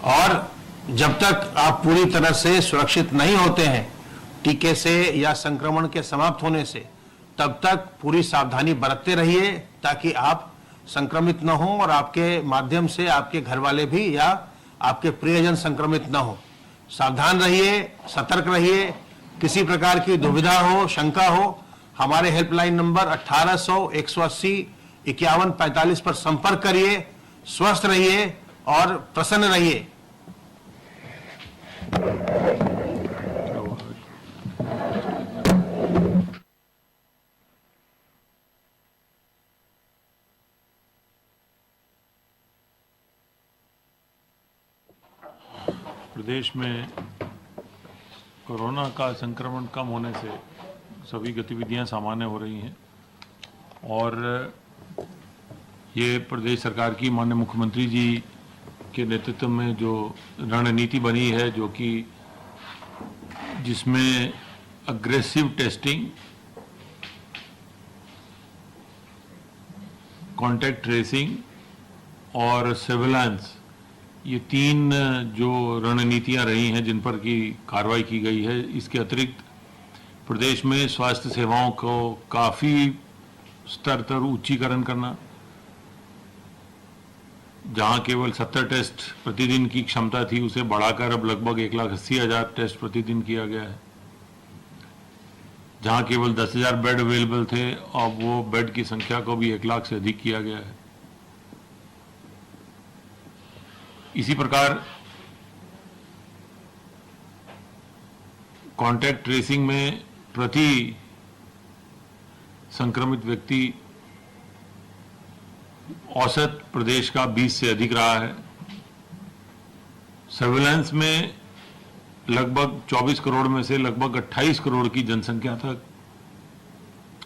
और जब तक आप पूरी तरह से सुरक्षित नहीं होते हैं टीके से या संक्रमण के समाप्त होने से, तब तक पूरी सावधानी बरतते रहिए ताकि आप संक्रमित न हो और आपके माध्यम से आपके घर वाले भी या आपके प्रियजन संक्रमित न हो। सावधान रहिए, सतर्क रहिए। किसी प्रकार की दुविधा हो, शंका हो, हमारे हेल्पलाइन नंबर 1800 180 5145 पर संपर्क करिए। स्वस्थ रहिए और प्रसन्न रहिए। प्रदेश में कोरोना का संक्रमण कम होने से सभी गतिविधियां सामान्य हो रही हैं और ये प्रदेश सरकार की माननीय मुख्यमंत्री जी के नेतृत्व में जो रणनीति बनी है, जो कि जिसमें अग्रेसिव टेस्टिंग, कॉन्टैक्ट ट्रेसिंग और सर्विलांस, ये तीन जो रणनीतियां रही हैं जिन पर की कार्रवाई की गई है, इसके अतिरिक्त प्रदेश में स्वास्थ्य सेवाओं को काफ़ी स्तर तक उच्चीकरण करना, जहां केवल 70 टेस्ट प्रतिदिन की क्षमता थी उसे बढ़ाकर अब लगभग 1,80,000 टेस्ट प्रतिदिन किया गया है। जहां केवल 10,000 बेड अवेलेबल थे, अब वो बेड की संख्या को भी 1 लाख से अधिक किया गया है। इसी प्रकार कॉन्टैक्ट ट्रेसिंग में प्रति संक्रमित व्यक्ति औसत प्रदेश का 20 से अधिक रहा है। सर्विलांस में लगभग 24 करोड़ में से लगभग 28 करोड़ की जनसंख्या तक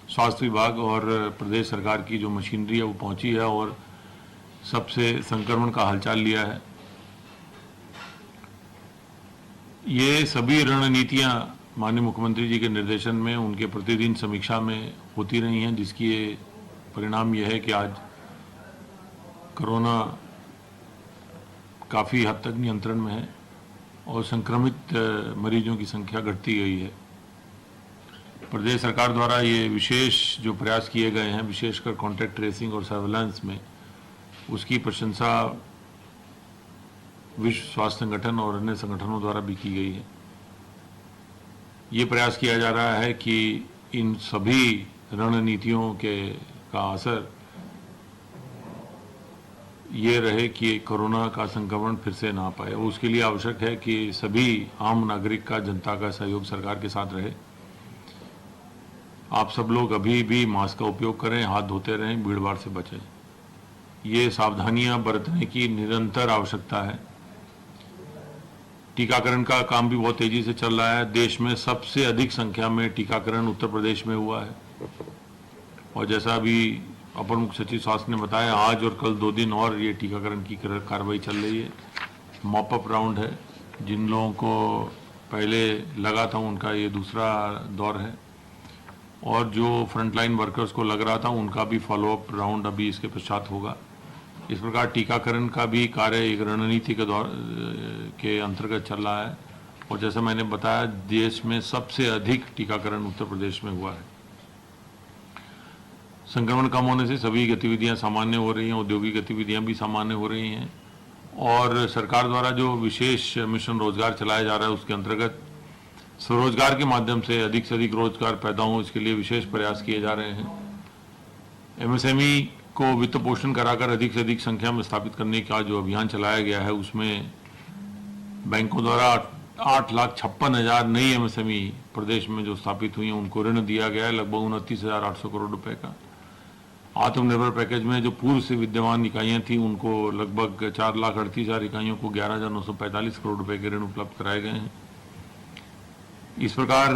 स्वास्थ्य विभाग और प्रदेश सरकार की जो मशीनरी है वो पहुंची है और सबसे संक्रमण का हालचाल लिया है। ये सभी रणनीतियां माननीय मुख्यमंत्री जी के निर्देशन में उनके प्रतिदिन समीक्षा में होती रही हैं, जिसकी ये परिणाम यह है कि आज कोरोना काफ़ी हद तक नियंत्रण में है और संक्रमित मरीजों की संख्या घटती गई है। प्रदेश सरकार द्वारा ये विशेष जो प्रयास किए गए हैं, विशेषकर कॉन्टैक्ट ट्रेसिंग और सर्विलांस में, उसकी प्रशंसा विश्व स्वास्थ्य संगठन और अन्य संगठनों द्वारा भी की गई है। ये प्रयास किया जा रहा है कि इन सभी रणनीतियों का असर ये रहे कि कोरोना का संक्रमण फिर से ना पाए। उसके लिए आवश्यक है कि सभी आम नागरिक का, जनता का सहयोग सरकार के साथ रहे। आप सब लोग अभी भी मास्क का उपयोग करें, हाथ धोते रहें, भीड़ भाड़ से बचें। ये सावधानियां बरतने की निरंतर आवश्यकता है। टीकाकरण का काम भी बहुत तेजी से चल रहा है। देश में सबसे अधिक संख्या में टीकाकरण उत्तर प्रदेश में हुआ है और जैसा अभी अपर मुख्य सचिव स्वास्थ्य ने बताया, आज और कल 2 दिन और ये टीकाकरण की कार्रवाई चल रही है। मॉप अप राउंड है। जिन लोगों को पहले लगा था उनका ये दूसरा दौर है और जो फ्रंटलाइन वर्कर्स को लग रहा था उनका भी फॉलोअप राउंड अभी इसके पश्चात होगा। इस प्रकार टीकाकरण का भी कार्य एक रणनीति के अंतर्गत चल रहा है और जैसा मैंने बताया, देश में सबसे अधिक टीकाकरण उत्तर प्रदेश में हुआ है। संक्रमण कम होने से सभी गतिविधियां सामान्य हो रही हैं, औद्योगिक गतिविधियां भी सामान्य हो रही हैं और सरकार द्वारा जो विशेष मिशन रोजगार चलाया जा रहा है उसके अंतर्गत स्वरोजगार के माध्यम से अधिक रोजगार पैदा हो, इसके लिए विशेष प्रयास किए जा रहे हैं। एमएसएमई को वित्त पोषण कराकर अधिक से अधिक संख्या में स्थापित करने का जो अभियान चलाया गया है, उसमें बैंकों द्वारा 8,56,000 नई एमएसएमई प्रदेश में जो स्थापित हुई हैं उनको ऋण दिया गया है, लगभग 29,800 करोड़ रुपए का। आत्मनिर्भर पैकेज में जो पूर्व से विद्यमान इकाइयां थी उनको लगभग 4,38,000 इकाइयों को 11,945 करोड़ रुपए के ऋण उपलब्ध कराए गए हैं। इस प्रकार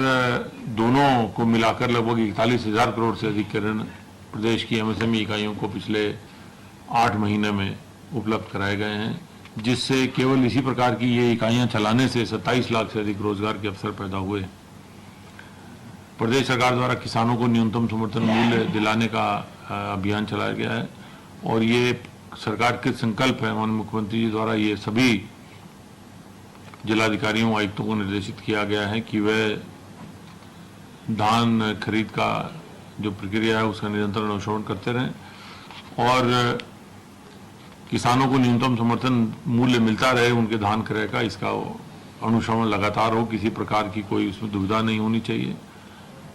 दोनों को मिलाकर लगभग 41,000 करोड़ से अधिक के ऋण प्रदेश की एमएसएमई इकाइयों को पिछले 8 महीने में उपलब्ध कराए गए हैं, जिससे केवल इसी प्रकार की ये इकाइयां चलाने से 27 लाख से अधिक रोजगार के अवसर पैदा हुए। प्रदेश सरकार द्वारा किसानों को न्यूनतम समर्थन मूल्य दिलाने का अभियान चलाया गया है और ये सरकार के संकल्प है। माननीय मुख्यमंत्री जी द्वारा ये सभी जिलाधिकारियों आयुक्तों को निर्देशित किया गया है कि वे धान खरीद का जो प्रक्रिया है उसका निरंतर अनुश्रवण करते रहें और किसानों को न्यूनतम समर्थन मूल्य मिलता रहे उनके धान क्रय का, इसका अनुश्रवण लगातार हो, किसी प्रकार की कोई उसमें दुविधा नहीं होनी चाहिए।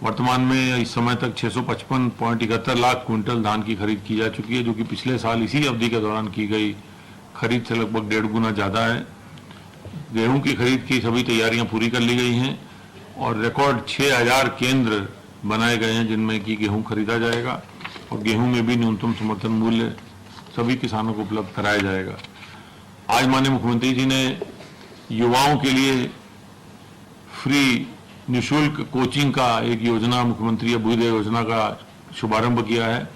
वर्तमान में इस समय तक 655.71 लाख क्विंटल धान की खरीद की जा चुकी है, जो कि पिछले साल इसी अवधि के दौरान की गई खरीद से लगभग 1.5 गुना ज़्यादा है। गेहूं की खरीद की सभी तैयारियां पूरी कर ली गई हैं और रिकॉर्ड 6000 केंद्र बनाए गए हैं जिनमें कि गेहूं खरीदा जाएगा और गेहूं में भी न्यूनतम समर्थन मूल्य सभी किसानों को उपलब्ध कराया जाएगा। आज माननीय मुख्यमंत्री जी ने युवाओं के लिए फ्री निःशुल्क कोचिंग का एक योजना, मुख्यमंत्री अभ्युदय योजना का शुभारंभ किया है।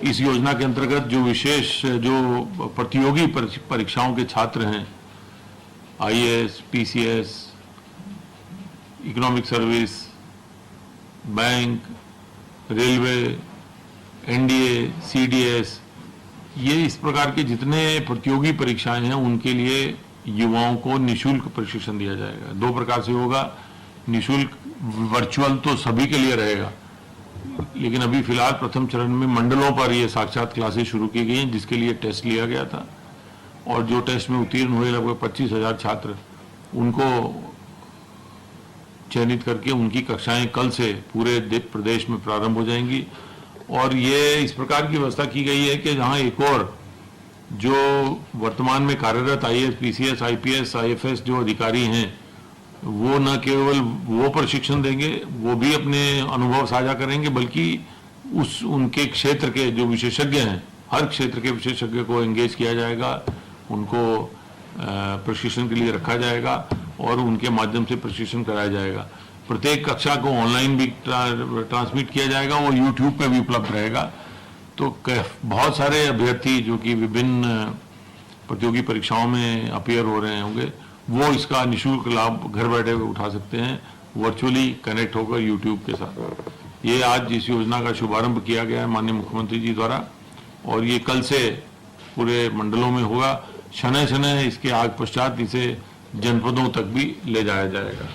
इस योजना के अंतर्गत जो प्रतियोगी परीक्षाओं के छात्र हैं, IAS, PCS, economic service, bank, railway, NDA, CDS, ये इस प्रकार के जितने प्रतियोगी परीक्षाएं हैं उनके लिए युवाओं को निःशुल्क प्रशिक्षण दिया जाएगा। 2 प्रकार से होगा, निःशुल्क वर्चुअल तो सभी के लिए रहेगा, लेकिन अभी फिलहाल प्रथम चरण में मंडलों पर ये साक्षात क्लासेस शुरू की गई हैं जिसके लिए टेस्ट लिया गया था और जो टेस्ट में उत्तीर्ण हुए लगभग 25,000 छात्र, उनको चयनित करके उनकी कक्षाएं कल से पूरे प्रदेश में प्रारंभ हो जाएंगी। और ये इस प्रकार की व्यवस्था की गई है कि जहां एक और जो वर्तमान में कार्यरत IAS, PCS, IPS, IFS जो अधिकारी हैं वो न केवल वो प्रशिक्षण देंगे, वो भी अपने अनुभव साझा करेंगे, बल्कि उनके क्षेत्र के जो विशेषज्ञ हैं, हर क्षेत्र के विशेषज्ञ को एंगेज किया जाएगा, उनको प्रशिक्षण के लिए रखा जाएगा और उनके माध्यम से प्रशिक्षण कराया जाएगा। प्रत्येक कक्षा को ऑनलाइन भी ट्रांसमिट किया जाएगा, वो YouTube पे भी उपलब्ध रहेगा। तो बहुत सारे अभ्यर्थी जो कि विभिन्न प्रतियोगी परीक्षाओं में अपीयर हो रहे होंगे, वो इसका निःशुल्क लाभ घर बैठे उठा सकते हैं, वर्चुअली कनेक्ट होकर YouTube के साथ। ये आज इस योजना का शुभारंभ किया गया है माननीय मुख्यमंत्री जी द्वारा और ये कल से पूरे मंडलों में होगा। शनय शनय इसके आग पश्चात इसे जनपदों तक भी ले जाया जाएगा।